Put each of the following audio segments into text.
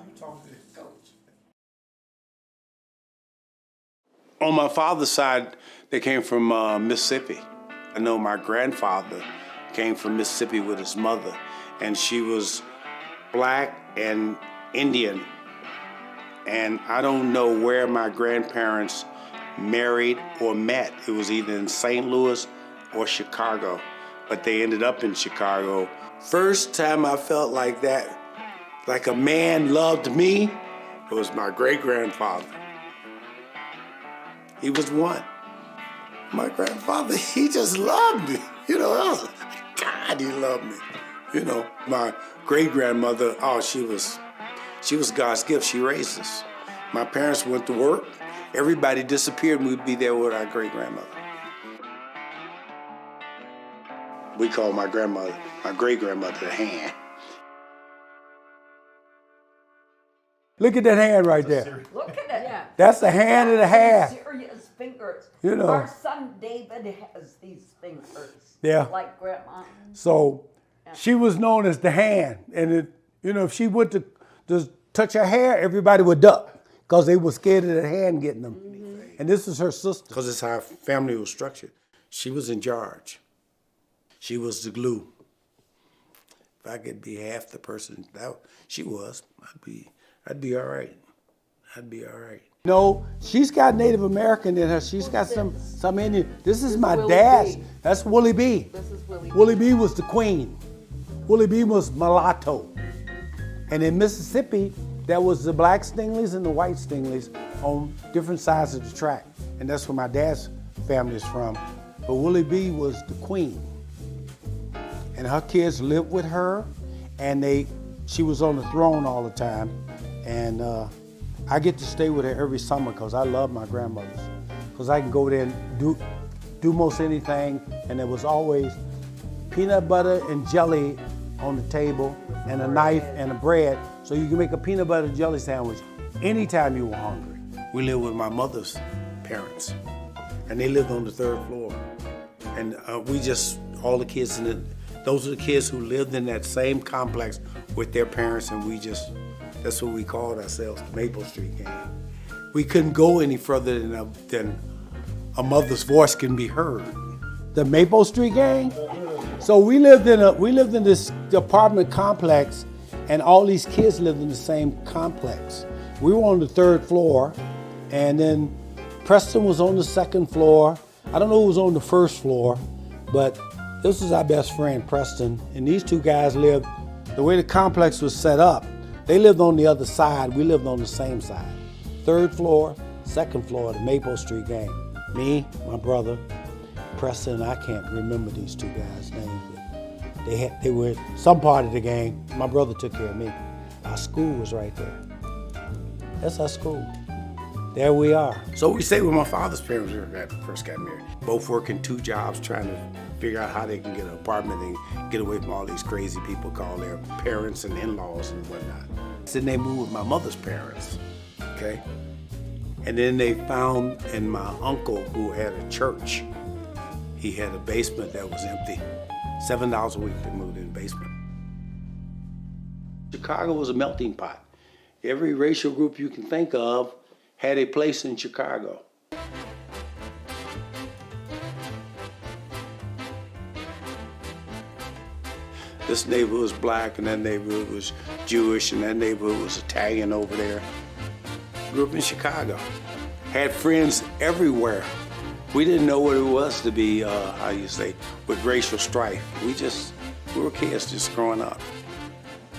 you talking to the coach? On my father's side, they came from Mississippi. I know my grandfather came from Mississippi with his mother, and she was black and Indian. And I don't know where my grandparents married or met. It was either in St. Louis or Chicago, but they ended up in Chicago. First time I felt like that, like a man loved me, it was my great-grandfather. He was one. My grandfather, he just loved me. You know, God, he loved me. You know, my great-grandmother, oh, she was God's gift. She raised us. My parents went to work. Everybody disappeared and we'd be there with our great-grandmother. We call my grandmother, my great-grandmother, the hand. Look at that hand right there. Look at it. Yeah. That's the hand and a half. Serious fingers. You know. Our son David has these fingers. Yeah. Like grandma. So she was known as the hand. And it, you know, if she went to touch her hair, everybody would duck because they were scared of that hand getting them. Mm-hmm. And this is her sister. Because it's how our family was structured. She was in charge. She was the glue. If I could be half the person that she was, I'd be all right. I'd be all right. No, she's got Native American in her. She's got some Indian. This is my dad's. That's Willie B. This is Willie B. Willie B was the queen. Willie B was mulatto. And in Mississippi, there was the black Stingleys and the white Stingleys on different sides of the track. And that's where my dad's family is from. But Willie B was the queen. And her kids lived with her, and she was on the throne all the time. And I get to stay with her every summer because I love my grandmothers. Because I can go there and do most anything, and there was always peanut butter and jelly on the table, and a knife and a bread, so you can make a peanut butter jelly sandwich anytime you were hungry. We lived with my mother's parents, and they lived on the 3rd floor. And all the kids those are the kids who lived in that same complex with their parents, and that's what we called ourselves, the Maple Street Gang. We couldn't go any further than a mother's voice can be heard. The Maple Street Gang? So we lived in this apartment complex, and all these kids lived in the same complex. We were on the 3rd floor, and then Preston was on the 2nd floor. I don't know who was on the 1st floor, but this was our best friend, Preston, and these two guys lived, the way the complex was set up, they lived on the other side, we lived on the same side. 3rd floor, 2nd floor, the Maple Street Gang. Me, my brother, Preston, I can't remember these two guys' names, but they were some part of the gang. My brother took care of me. Our school was right there. That's our school. There we are. So we stayed with my father's parents when we first got married. Both working 2 jobs, trying to figure out how they can get an apartment and get away from all these crazy people called their parents and in-laws and whatnot. Then they moved with my mother's parents, okay? And then they found, and my uncle, who had a church, he had a basement that was empty. $7 a week they moved in the basement. Chicago was a melting pot. Every racial group you can think of had a place in Chicago. This neighborhood was black, and that neighborhood was Jewish, and that neighborhood was Italian over there. Grew up in Chicago. Had friends everywhere. We didn't know what it was to be, with racial strife. We were kids just growing up.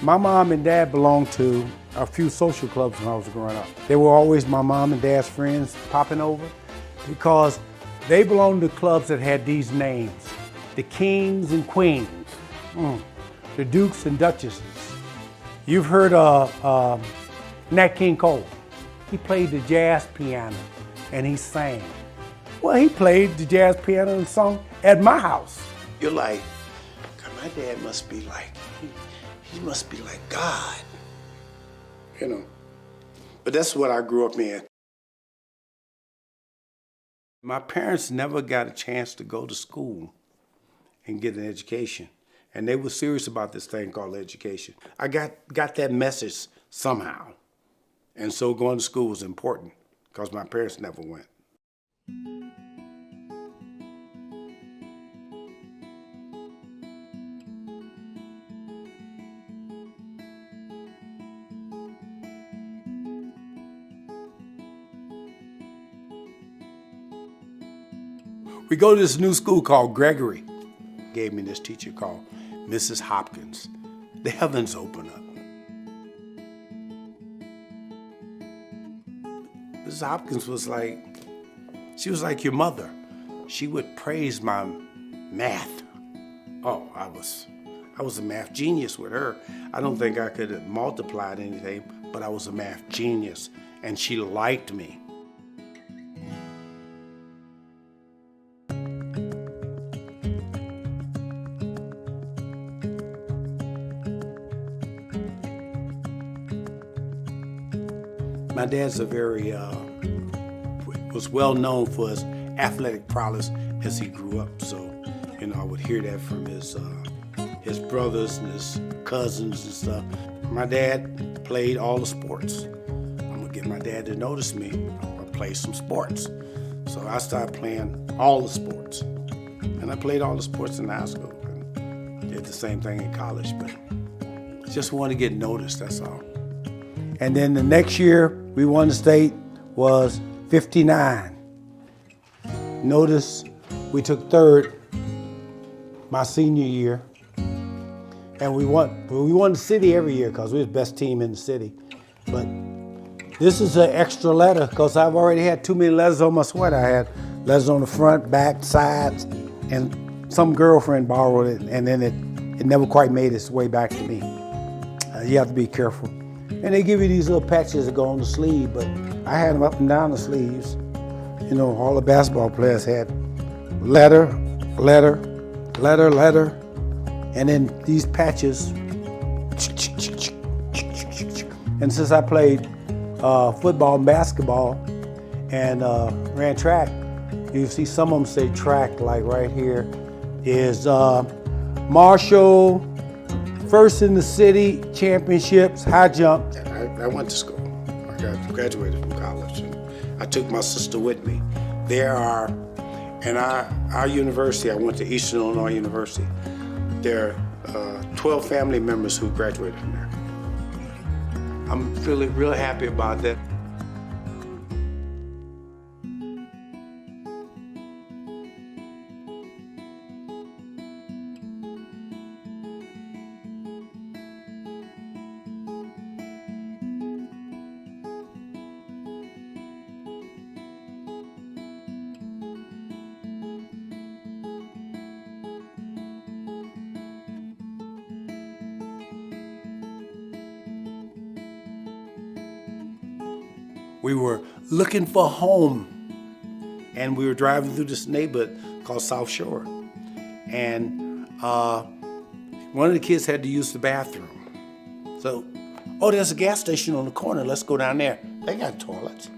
My mom and dad belonged to a few social clubs when I was growing up. They were always my mom and dad's friends popping over because they belonged to clubs that had these names: the Kings and Queens, the Dukes and Duchesses. You've heard of Nat King Cole. He played the jazz piano and he sang. Well, he played the jazz piano and sung at my house. You're like, God, my dad must be like, he must be like God, you know. But that's what I grew up in. My parents never got a chance to go to school and get an education. And they were serious about this thing called education. I got that message somehow. And so going to school was important because my parents never went. We go to this new school called Gregory. Gave me this teacher called Mrs. Hopkins. The heavens open up. Mrs. Hopkins was like, she was like your mother. She would praise my math. Oh, I was a math genius with her. I don't think I could have multiplied anything, but I was a math genius, and she liked me. My dad's was well known for his athletic prowess as he grew up. So, I would hear that from his brothers and his cousins and stuff. My dad played all the sports. I'm gonna get my dad to notice me. I'm gonna play some sports. So I started playing all the sports. And I played all the sports in high school and did the same thing in college, but just wanted to get noticed, that's all. And then the next year we won the state was 59. Notice we took third my senior year. And we won the city every year because we were the best team in the city. But this is an extra letter because I've already had too many letters on my sweater. I had letters on the front, back, sides, and some girlfriend borrowed it, and then it never quite made its way back to me. You have to be careful. And they give you these little patches that go on the sleeve, but I had them up and down the sleeves. All the basketball players had letter, letter, letter, letter, and then these patches. And since I played football and basketball and ran track, you see some of them say track, like right here is Marshall, first in the city, championships, high jump. I went to school. I graduated from college, and I took my sister with me. In our university, I went to Eastern Illinois University. There are 12 family members who graduated from there. I'm feeling real happy about that. We were looking for a home, and we were driving through this neighborhood called South Shore. And one of the kids had to use the bathroom. So, there's a gas station on the corner, let's go down there. They got toilets.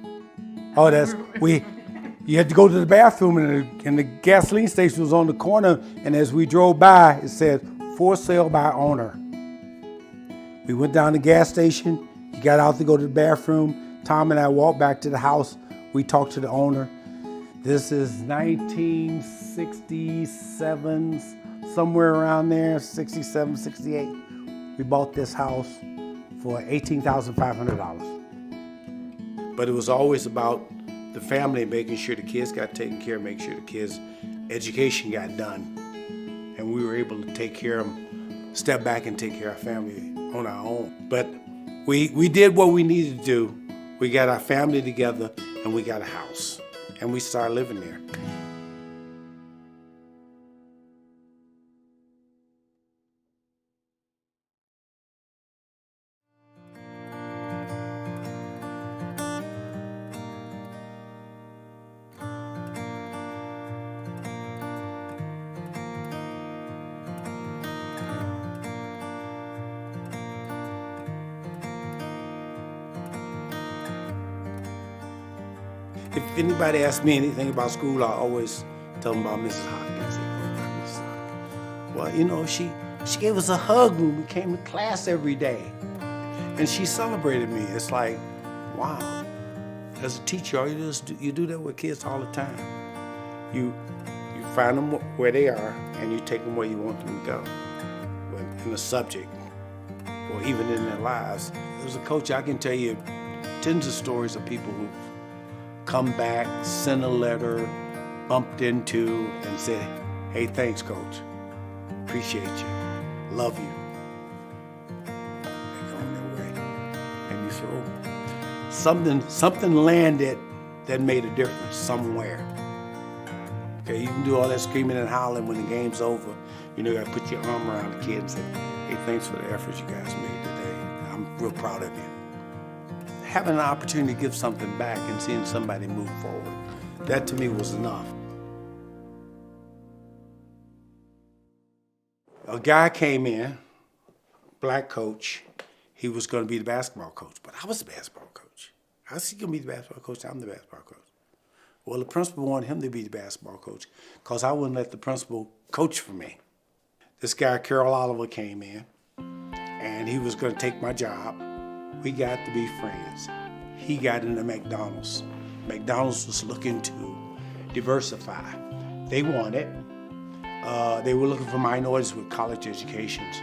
You had to go to the bathroom, and the gasoline station was on the corner, and as we drove by, it said, for sale by owner. We went down the gas station, he got out to go to the bathroom. Tom and I walked back to the house. We talked to the owner. This is 1967, somewhere around there, 67, 68. We bought this house for $18,500. But it was always about the family, making sure the kids got taken care of, make sure the kids' education got done. And we were able to take care of them, step back and take care of our family on our own. But we did what we needed to do. We got our family together, and we got a house, and we started living there. If anybody asks me anything about school, I always tell them about Mrs. Hopkins. They go, "Why Mrs. Hopkins?" Well, she gave us a hug when we came to class every day. And she celebrated me. It's like, wow. As a teacher, all you do is you do that with kids all the time. You find them where they are, and you take them where you want them to go, in the subject, or even in their lives. As a coach, I can tell you tens of stories of people who've come back, sent a letter, bumped into, and said, hey, thanks, Coach. Appreciate you. Love you. They're going their way. And you say, oh, something landed that made a difference somewhere. Okay, you can do all that screaming and howling when the game's over. You know, you gotta put your arm around the kid and say, hey, thanks for the efforts you guys made today. I'm real proud of you. Having an opportunity to give something back and seeing somebody move forward, that to me was enough. A guy came in, black coach. He was gonna be the basketball coach, but I was the basketball coach. I was gonna be the basketball coach, I'm the basketball coach. Well, the principal wanted him to be the basketball coach because I wouldn't let the principal coach for me. This guy, Carol Oliver, came in, and he was going to take my job. We got to be friends. He got into McDonald's. McDonald's was looking to diversify. They wanted. They were looking for minorities with college educations.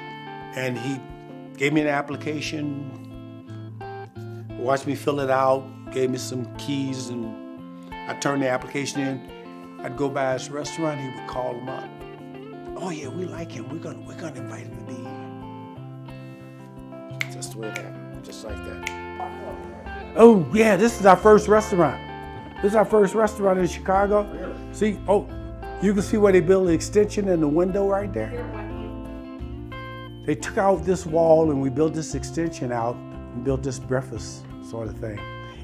And he gave me an application, watched me fill it out, gave me some keys, and I turned the application in. I'd go by his restaurant, he would call him up. Oh yeah, we like him. We're gonna invite him to be here. Just the way it happened, just like that. Oh yeah, this is our first restaurant. This is our first restaurant in Chicago. Really? See, oh, you can see where they built the extension in the window right there. They took out this wall and we built this extension out and built this breakfast sort of thing.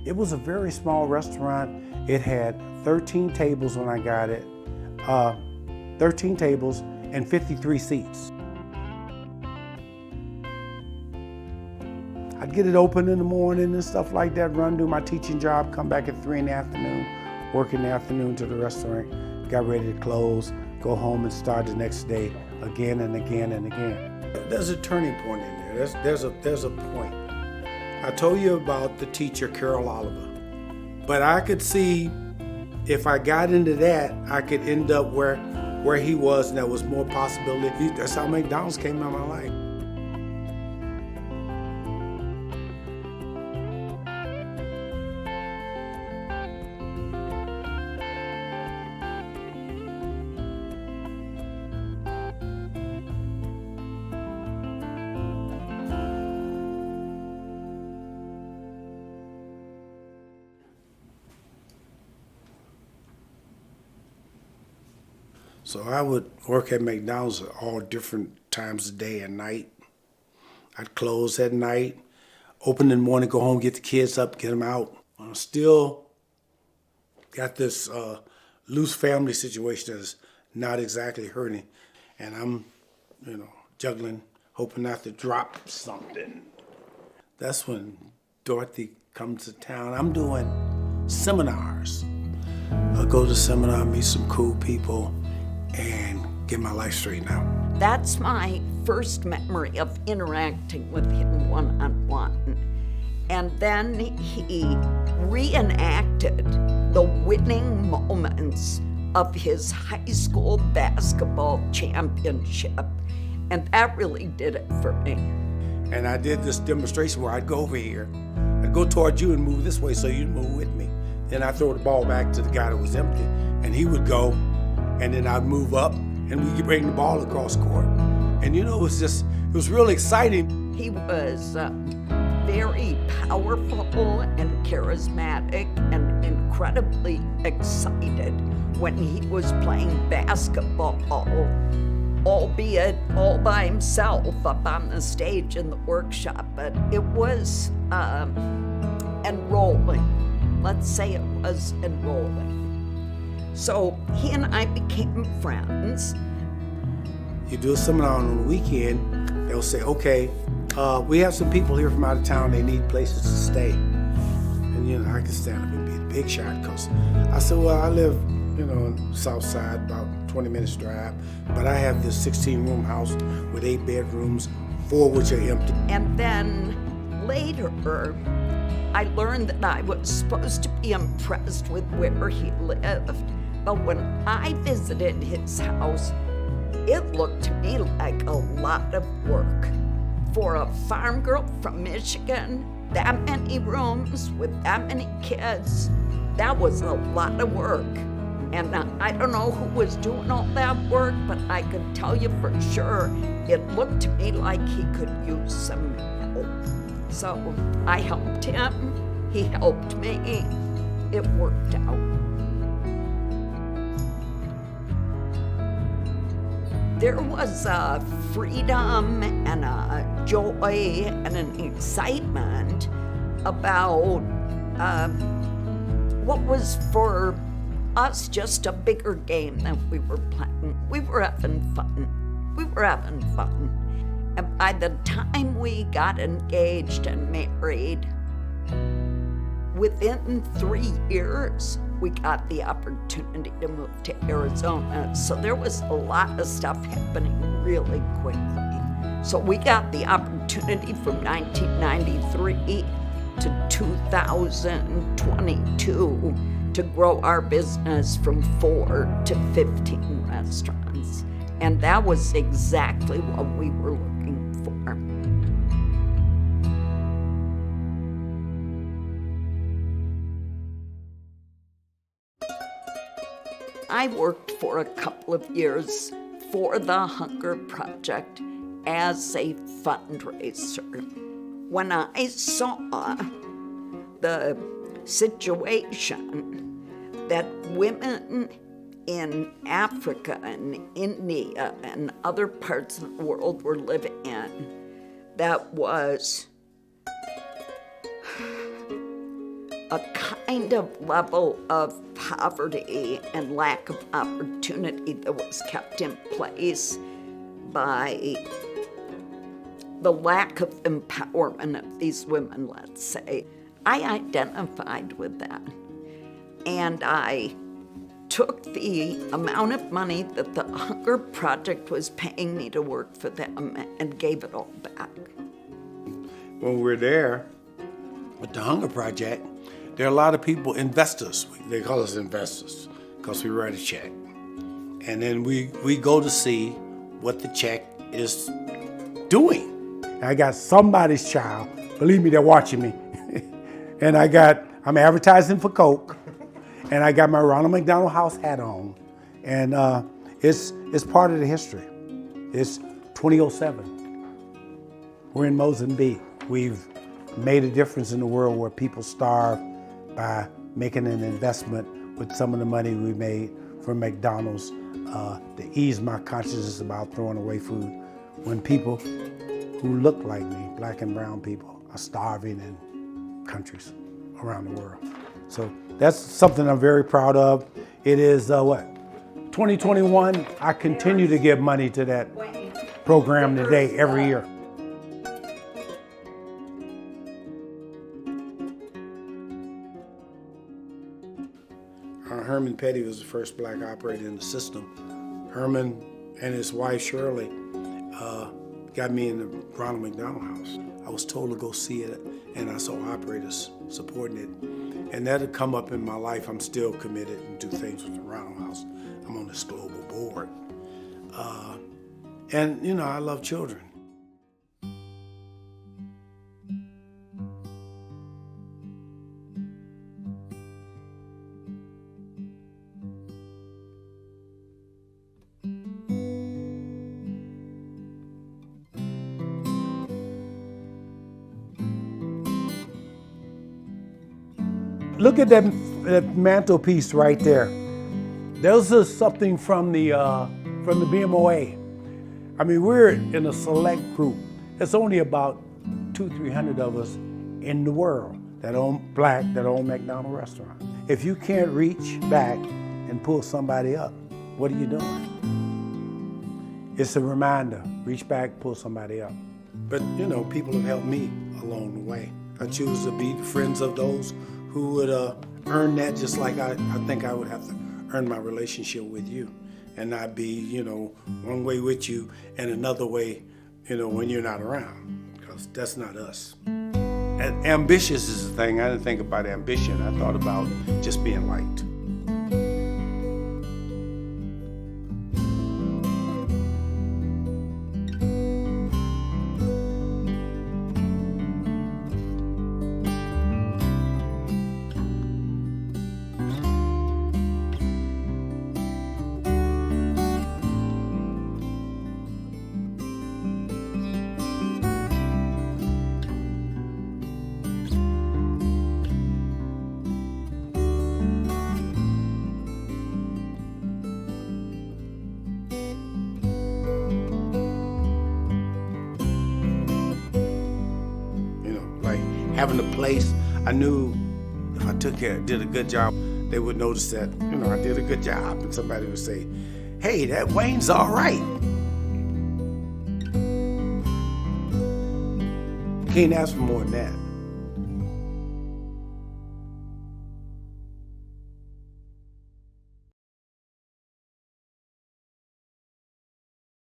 It was a very small restaurant. It had 13 tables when I got it, 13 tables and 53 seats. I'd get it open in the morning and stuff like that, run, do my teaching job, come back at 3 in the afternoon, work in the afternoon to the restaurant, got ready to close, go home and start the next day again and again and again. There's a turning point in there. There's a point. I told you about the teacher, Carol Oliver. But I could see if I got into that, I could end up where he was, and there was more possibility. That's how McDonald's came into my life. So I would work at McDonald's at all different times of day and night. I'd close at night, open in the morning, go home, get the kids up, get them out. I'm still got this loose family situation that's not exactly hurting. And I'm, juggling, hoping not to drop something. That's when Dorothy comes to town. I'm doing seminars. I'll go to seminar, meet some cool people, and get my life straightened out. That's my first memory of interacting with him one-on-one. And then he reenacted the winning moments of his high school basketball championship. And that really did it for me. And I did this demonstration where I'd go over here, I'd go toward you and move this way so you'd move with me. Then I'd throw the ball back to the guy that was empty, and he would go, and then I'd move up, and we could bring the ball across court. And it was really exciting. He was very powerful and charismatic and incredibly excited when he was playing basketball, albeit all by himself up on the stage in the workshop. But it was enrolling. Let's say it was enrolling. So he and I became friends. You do a seminar on the weekend, they'll say, okay, we have some people here from out of town, they need places to stay. And I can stand up and be the big shot, because I said, well, I live, on the south side, about 20 minutes drive, but I have this 16-room house with 8 bedrooms, 4 which are empty. And then later, I learned that I was supposed to be impressed with where he lived. But when I visited his house, it looked to me like a lot of work. For a farm girl from Michigan, that many rooms with that many kids, that was a lot of work. And I don't know who was doing all that work, but I could tell you for sure, it looked to me like he could use some help. So I helped him, he helped me, it worked out. There was a freedom and a joy and an excitement about what was for us just a bigger game that we were playing. We were having fun. And by the time we got engaged and married, within 3 years, we got the opportunity to move to Arizona. So there was a lot of stuff happening really quickly. So we got the opportunity from 1993 to 2022 to grow our business from 4 to 15 restaurants. And that was exactly what we were looking for. I worked for a couple of years for the Hunger Project as a fundraiser. When I saw the situation that women in Africa and India and other parts of the world were living in, that was a kind of level of poverty and lack of opportunity that was kept in place by the lack of empowerment of these women, let's say. I identified with that. And I took the amount of money that the Hunger Project was paying me to work for them and gave it all back. When we were there with the Hunger Project, there are a lot of people, investors. They call us investors because we write a check. And then we go to see what the check is doing. I got somebody's child. Believe me, they're watching me. And I'm advertising for Coke. And I got my Ronald McDonald house hat on. And it's part of the history. It's 2007. We're in Mozambique. We've made a difference in the world where people starve by making an investment with some of the money we made from McDonald's to ease my consciousness about throwing away food when people who look like me, black and brown people, are starving in countries around the world. So that's something I'm very proud of. It is 2021, I continue to give money to that program today, every year. Herman Petty was the first black operator in the system. Herman and his wife Shirley got me in the Ronald McDonald house. I was told to go see it, and I saw operators supporting it. And that had come up in my life. I'm still committed and do things with the Ronald house. I'm on this global board. And you know, I love children. Look at that mantelpiece right there. This is something from the BMOA. I mean, we're in a select group. It's only about 200-300 of us in the world that own McDonald restaurant. If you can't reach back and pull somebody up, what are you doing? It's a reminder, reach back, pull somebody up. But you know, people have helped me along the way. I choose to be friends of those who would earn that just like I think I would have to earn my relationship with you and not be, you know, one way with you and another way, you know, when you're not around, because that's not us. ambitious is the thing. I didn't think about ambition. I thought about just being liked. Having a place, I knew if I did a good job, they would notice that, I did a good job, and somebody would say, hey, that Wayne's all right. Can't ask for more than that.